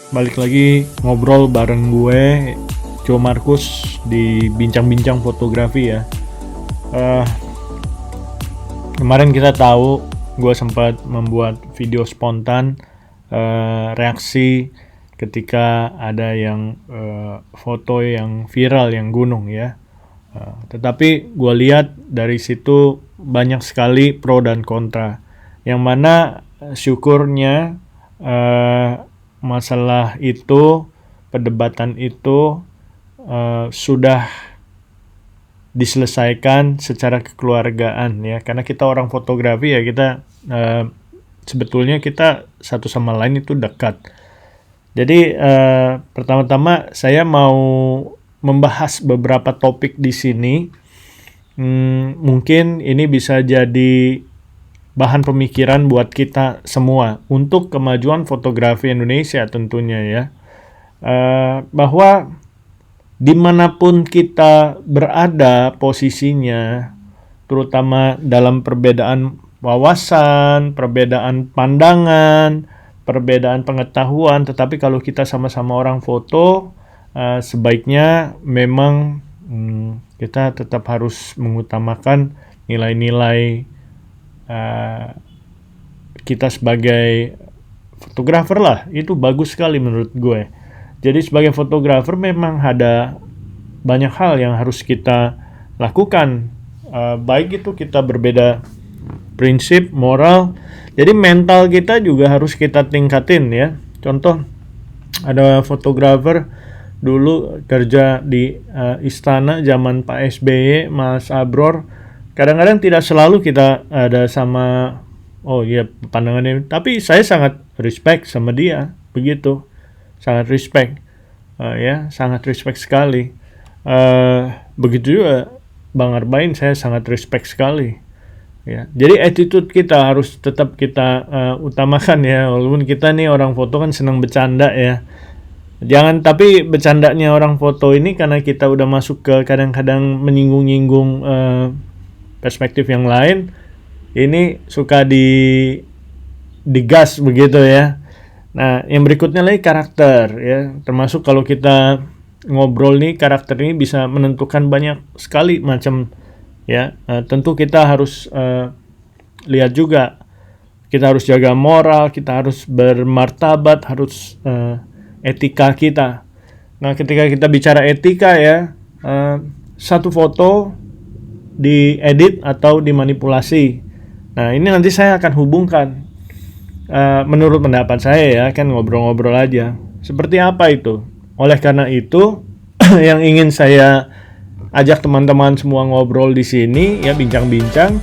balik lagi ngobrol bareng gue, Joe Markus di Bincang-Bincang Fotografi ya. Eh, Kemarin kita tahu gue sempat membuat video spontan reaksi ketika ada yang foto yang viral yang gunung ya. Tetapi gue lihat dari situ banyak sekali pro dan kontra. Yang mana syukurnya masalah itu, perdebatan itu sudah diselesaikan secara kekeluargaan ya, karena kita orang fotografi ya, kita sebetulnya kita satu sama lain itu dekat. Jadi pertama-tama saya mau membahas beberapa topik di sini. Mungkin ini bisa jadi bahan pemikiran buat kita semua untuk kemajuan fotografi Indonesia tentunya ya. Bahwa dimanapun kita berada posisinya, terutama dalam perbedaan wawasan, perbedaan pandangan, perbedaan pengetahuan, tetapi kalau kita sama-sama orang foto, sebaiknya memang kita tetap harus mengutamakan nilai-nilai kita sebagai fotografer lah. Itu bagus sekali menurut gue. Jadi sebagai fotografer memang ada banyak hal yang harus kita lakukan, baik itu kita berbeda prinsip, moral. Jadi mental kita juga harus kita tingkatin ya. Contoh, ada fotografer dulu kerja di istana zaman Pak SBY, Mas Abror. Kadang-kadang tidak selalu kita ada sama, oh iya pandangannya, tapi saya sangat respect sama dia, begitu, sangat respect, ya, sangat respect sekali. Begitu juga Bang Arbain, saya sangat respect sekali. Ya, jadi attitude kita harus tetap kita utamakan ya, walaupun kita nih orang foto kan senang bercanda ya. Jangan, tapi bercandanya orang foto ini karena kita udah masuk ke kadang-kadang menyinggung-nyinggung perspektif yang lain, ini suka digas begitu ya. Nah, yang berikutnya lagi karakter ya, termasuk kalau kita ngobrol nih, karakter ini bisa menentukan banyak sekali macam ya. Tentu kita harus lihat juga, kita harus jaga moral, kita harus bermartabat, harus etika kita. Nah, ketika kita bicara etika ya, satu foto diedit atau dimanipulasi. Nah, ini nanti saya akan hubungkan menurut pendapat saya ya, kan ngobrol-ngobrol aja. Seperti apa itu? Oleh karena itu yang ingin saya ajak teman-teman semua ngobrol di sini ya, bincang-bincang,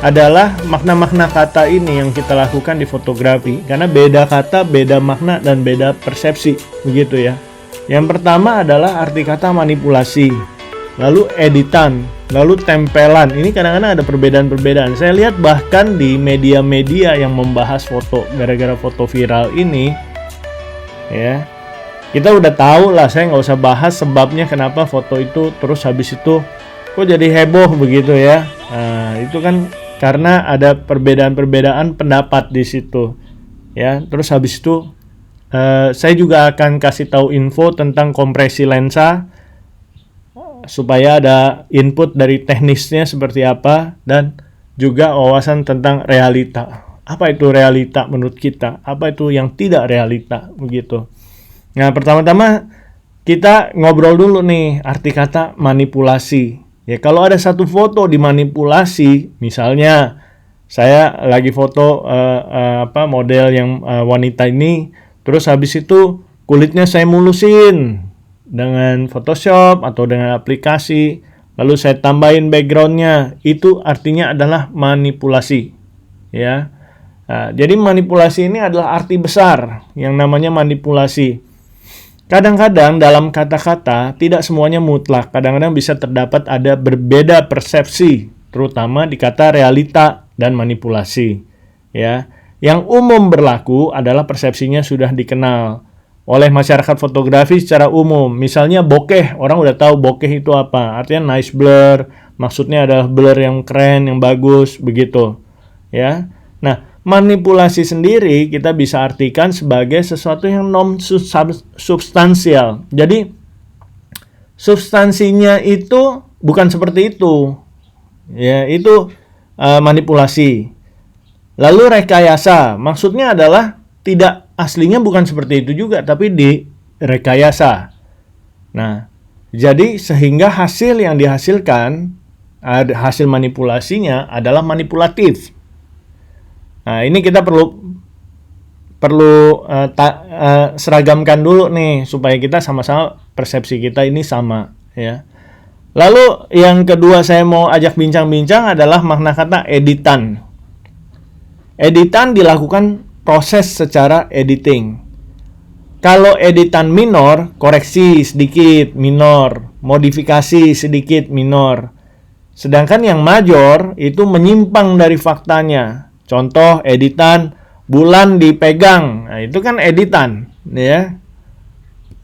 adalah makna-makna kata ini yang kita lakukan di fotografi. Karena beda kata, beda makna, dan beda persepsi, begitu ya. Yang pertama adalah arti kata manipulasi, lalu editan, lalu tempelan. Ini kadang-kadang ada perbedaan-perbedaan. Saya lihat bahkan di media-media yang membahas foto, gara-gara foto viral ini ya, kita udah tahu lah, saya nggak usah bahas sebabnya kenapa foto itu terus habis itu kok jadi heboh begitu ya. Nah, itu kan karena ada perbedaan-perbedaan pendapat di situ ya. Terus habis itu saya juga akan kasih tahu info tentang kompresi lensa, supaya ada input dari teknisnya seperti apa, dan juga wawasan tentang realita. Apa itu realita menurut kita? Apa itu yang tidak realita? Begitu. Nah, pertama-tama kita ngobrol dulu nih arti kata manipulasi. Ya, kalau ada satu foto dimanipulasi, misalnya saya lagi foto model yang wanita ini, terus habis itu kulitnya saya mulusin dengan Photoshop atau dengan aplikasi, lalu saya tambahin backgroundnya, itu artinya adalah manipulasi ya. Nah, jadi manipulasi ini adalah arti besar yang namanya manipulasi. Kadang-kadang dalam kata-kata tidak semuanya mutlak, kadang-kadang bisa terdapat ada berbeda persepsi, terutama di kata realita dan manipulasi ya. Yang umum berlaku adalah persepsinya sudah dikenal oleh masyarakat fotografi secara umum. Misalnya bokeh, orang udah tahu bokeh itu apa. Artinya nice blur, maksudnya adalah blur yang keren, yang bagus, begitu. Ya. Nah, manipulasi sendiri kita bisa artikan sebagai sesuatu yang non-substansial. Jadi, substansinya itu bukan seperti itu. Ya, itu manipulasi. Lalu rekayasa, maksudnya adalah tidak aslinya bukan seperti itu juga, tapi direkayasa. Nah, jadi sehingga hasil yang dihasilkan, hasil manipulasinya adalah manipulatif. Nah, ini kita perlu seragamkan dulu nih supaya kita sama-sama persepsi kita ini sama, ya. Lalu yang kedua saya mau ajak bincang-bincang adalah makna kata editan. Editan dilakukan proses secara editing. Kalau editan minor, koreksi sedikit, minor, modifikasi sedikit, minor. Sedangkan yang major itu menyimpang dari faktanya. Contoh editan bulan dipegang, nah, itu kan editan, ya.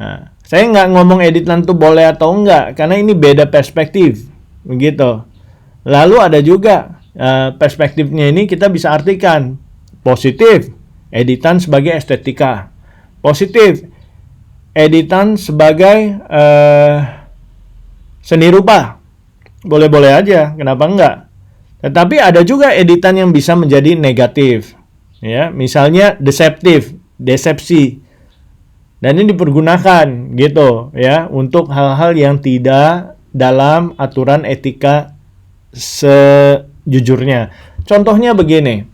Nah, saya nggak ngomong editan itu boleh atau enggak, karena ini beda perspektif, begitu. Lalu ada juga perspektifnya ini kita bisa artikan positif, editan sebagai estetika. Positif, editan sebagai seni rupa. Boleh-boleh aja, kenapa enggak? Tetapi ada juga editan yang bisa menjadi negatif. Ya, misalnya deceptive, desepsi. Dan ini dipergunakan gitu ya untuk hal-hal yang tidak dalam aturan etika sejujurnya. Contohnya begini.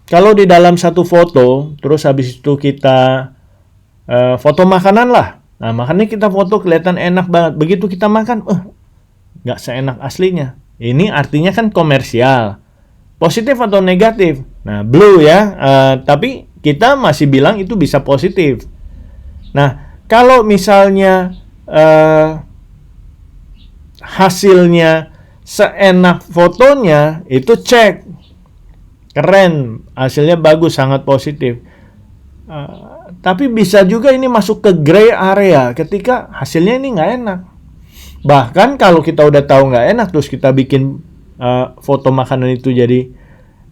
Kalau di dalam satu foto, terus habis itu kita foto makanan lah. Nah, makanya kita foto kelihatan enak banget. Begitu kita makan, nggak seenak aslinya. Ini artinya kan komersial. Positif atau negatif? Nah, blue ya. Tapi kita masih bilang itu bisa positif. Nah, kalau misalnya hasilnya seenak fotonya, itu cek. Keren, hasilnya bagus, sangat positif. Tapi bisa juga ini masuk ke gray area ketika hasilnya ini nggak enak. Bahkan kalau kita udah tahu nggak enak, terus kita bikin foto makanan itu jadi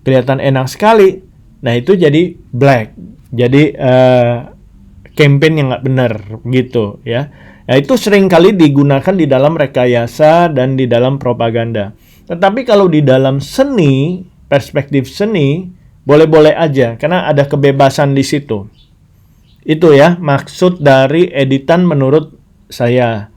kelihatan enak sekali, nah itu jadi black, jadi campaign yang nggak benar gitu ya. Nah, itu sering kali digunakan di dalam rekayasa dan di dalam propaganda. Tetapi kalau di dalam seni, perspektif seni, boleh-boleh aja karena ada kebebasan di situ. Itu ya maksud dari editan menurut saya.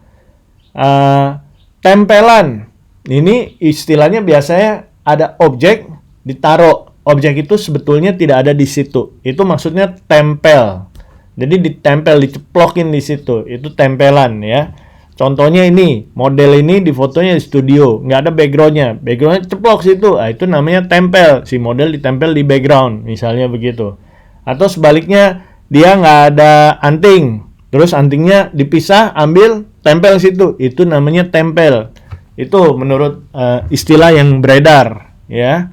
Tempelan, ini istilahnya biasanya ada objek ditaruh, objek itu sebetulnya tidak ada di situ, itu maksudnya tempel, jadi ditempel, diceplokin di situ, itu tempelan ya. Contohnya ini, model ini di fotonya di studio, nggak ada backgroundnya ceplok situ, itu namanya tempel, si model ditempel di background, misalnya begitu. Atau sebaliknya, dia nggak ada anting, terus antingnya dipisah, ambil, tempel situ, itu namanya tempel. Itu menurut istilah yang beredar, ya.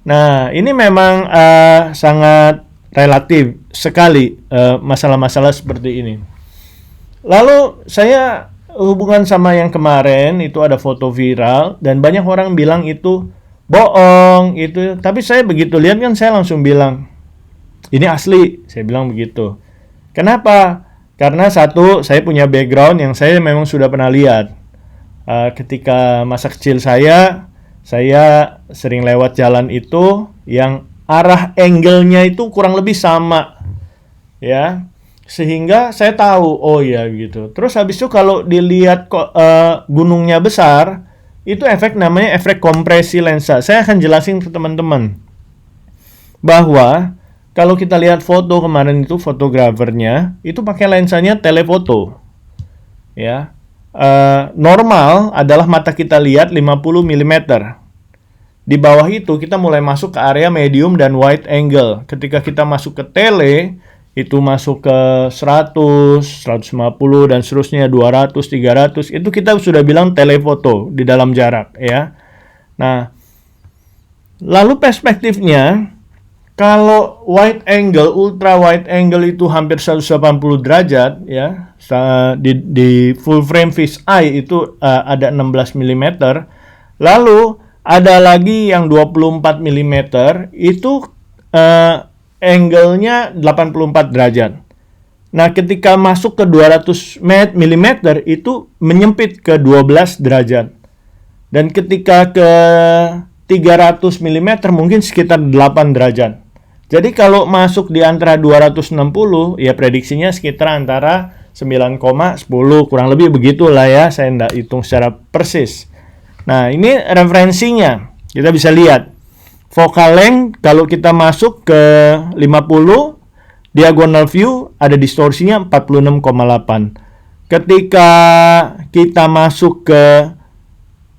Nah, ini memang sangat relatif sekali masalah-masalah seperti ini. Lalu saya hubungan sama yang kemarin itu ada foto viral dan banyak orang bilang itu bohong itu, tapi saya begitu lihat kan saya langsung bilang ini asli, saya bilang begitu. Kenapa? Karena satu, saya punya background yang saya memang sudah pernah lihat. Ketika masa kecil saya sering lewat jalan itu yang arah angle-nya itu kurang lebih sama. Ya. Sehingga saya tahu, oh ya gitu. Terus habis itu kalau dilihat gunungnya besar, itu namanya efek kompresi lensa. Saya akan jelasin ke teman-teman. Bahwa kalau kita lihat foto kemarin itu fotografernya itu pakai lensanya telefoto, ya. Normal adalah mata kita lihat 50 mm. Di bawah itu kita mulai masuk ke area medium dan wide angle. Ketika kita masuk ke tele itu masuk ke 100, 150 dan seterusnya 200, 300 itu kita sudah bilang telefoto di dalam jarak, ya. Nah, lalu perspektifnya. Kalau wide angle, ultra wide angle itu hampir 180 derajat ya. Di full frame fish eye itu ada 16 mm. Lalu ada lagi yang 24 mm itu angle-nya 84 derajat. Nah, ketika masuk ke 200 mm itu menyempit ke 12 derajat. Dan ketika ke 300 mm mungkin sekitar 8 derajat. Jadi kalau masuk di antara 260, ya prediksinya sekitar antara 9,10, kurang lebih begitulah ya, saya tidak hitung secara persis. Nah, ini referensinya. Kita bisa lihat. Focal length, kalau kita masuk ke 50, diagonal view, ada distorsinya 46,8. Ketika kita masuk ke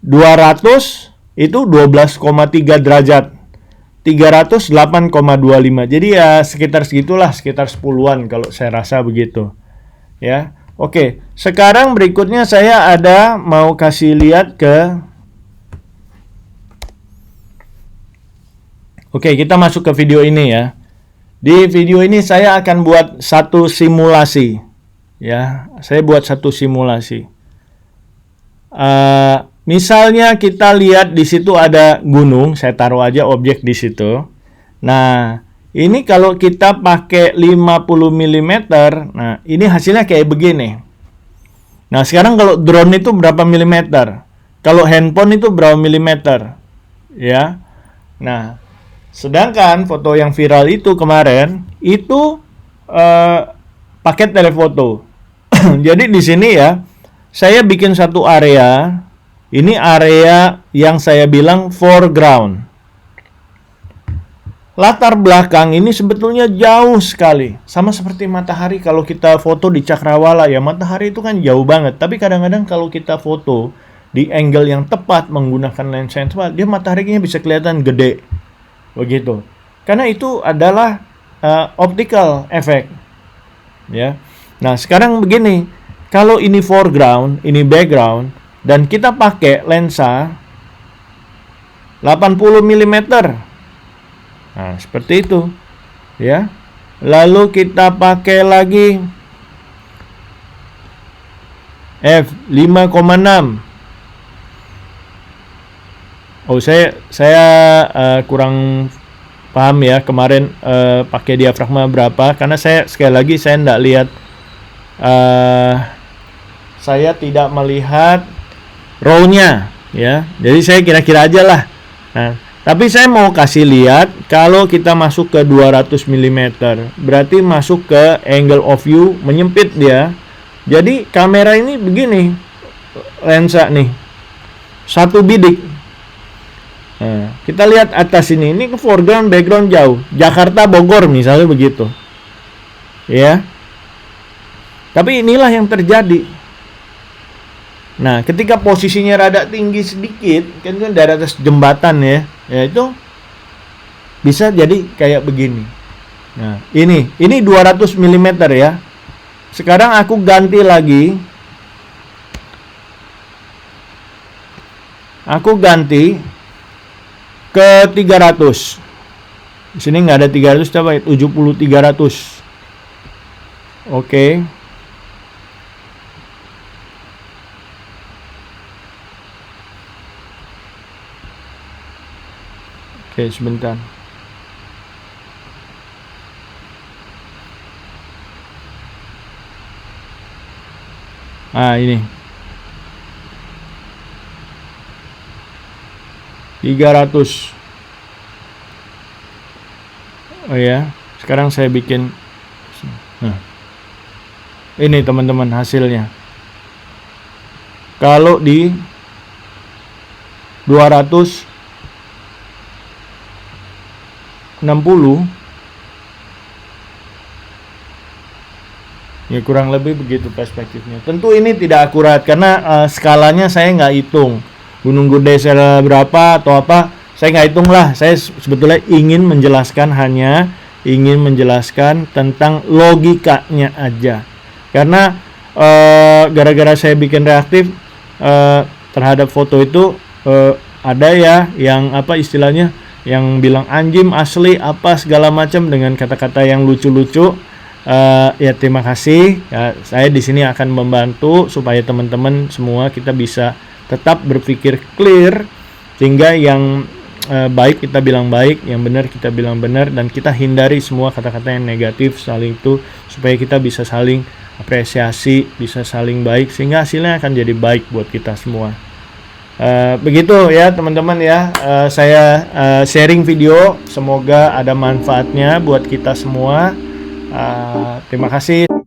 200, itu 12,3 derajat. 300, 8,25. Jadi ya sekitar segitulah, sekitar 10-an kalau saya rasa begitu. Ya. Oke, sekarang berikutnya saya mau kasih lihat ke Oke, kita masuk ke video ini ya. Di video ini saya akan buat satu simulasi. Ya, saya buat satu simulasi. Misalnya kita lihat di situ ada gunung, saya taruh aja objek di situ. Nah, ini kalau kita pakai 50 mm, nah ini hasilnya kayak begini. Nah, sekarang kalau drone itu berapa milimeter? Kalau handphone itu berapa milimeter? Ya. Nah, sedangkan foto yang viral itu kemarin itu pakai telefoto. Jadi di sini ya, saya bikin satu area. Ini area yang saya bilang foreground. Latar belakang ini sebetulnya jauh sekali. Sama seperti matahari kalau kita foto di Cakrawala ya, matahari itu kan jauh banget. Tapi kadang-kadang kalau kita foto di angle yang tepat menggunakan lensa yang tepat, dia mataharinya bisa kelihatan gede. Begitu. Karena itu adalah optical effect. Ya. Nah, sekarang begini. Kalau ini foreground, ini background, dan kita pakai lensa 80 mm. Nah, seperti itu. Ya. Lalu kita pakai lagi f5,6. Oh, saya kurang paham ya kemarin pakai diafragma berapa, karena sekali lagi saya tidak lihat, saya tidak melihat row-nya ya. Jadi saya kira-kira aja lah. Nah, tapi saya mau kasih lihat kalau kita masuk ke 200 mm, berarti masuk ke angle of view menyempit dia. Jadi kamera ini begini, lensa nih, satu bidik. Nah, kita lihat atas ini ke foreground, background jauh. Jakarta, Bogor misalnya begitu. Ya. Tapi inilah yang terjadi. Nah, ketika posisinya rada tinggi sedikit, kan dari atas jembatan ya, itu bisa jadi kayak begini. Nah, ini 200 mm ya. Sekarang aku ganti lagi. Aku ganti ke 300. Di sini nggak ada 300, coba 70 300. Oke. Oke, sebentar. Ini 300. Oh ya, sekarang saya bikin. Nah, ini teman-teman hasilnya. Kalau di 260, ya kurang lebih begitu perspektifnya. Tentu ini tidak akurat karena skalanya saya nggak hitung. Gunung Gede berapa atau apa, saya nggak hitung lah. Saya sebetulnya ingin menjelaskan tentang logikanya aja. Karena gara-gara saya bikin reaktif terhadap foto itu, ada ya yang apa istilahnya, yang bilang anjing asli apa segala macam dengan kata-kata yang lucu-lucu. Ya terima kasih. Ya, saya di sini akan membantu supaya teman-teman semua kita bisa tetap berpikir clear, sehingga yang baik kita bilang baik, yang benar kita bilang benar, dan kita hindari semua kata-kata yang negatif saling itu, supaya kita bisa saling apresiasi, bisa saling baik, sehingga hasilnya akan jadi baik buat kita semua. Begitu ya teman-teman ya, saya sharing video, semoga ada manfaatnya buat kita semua. Terima kasih.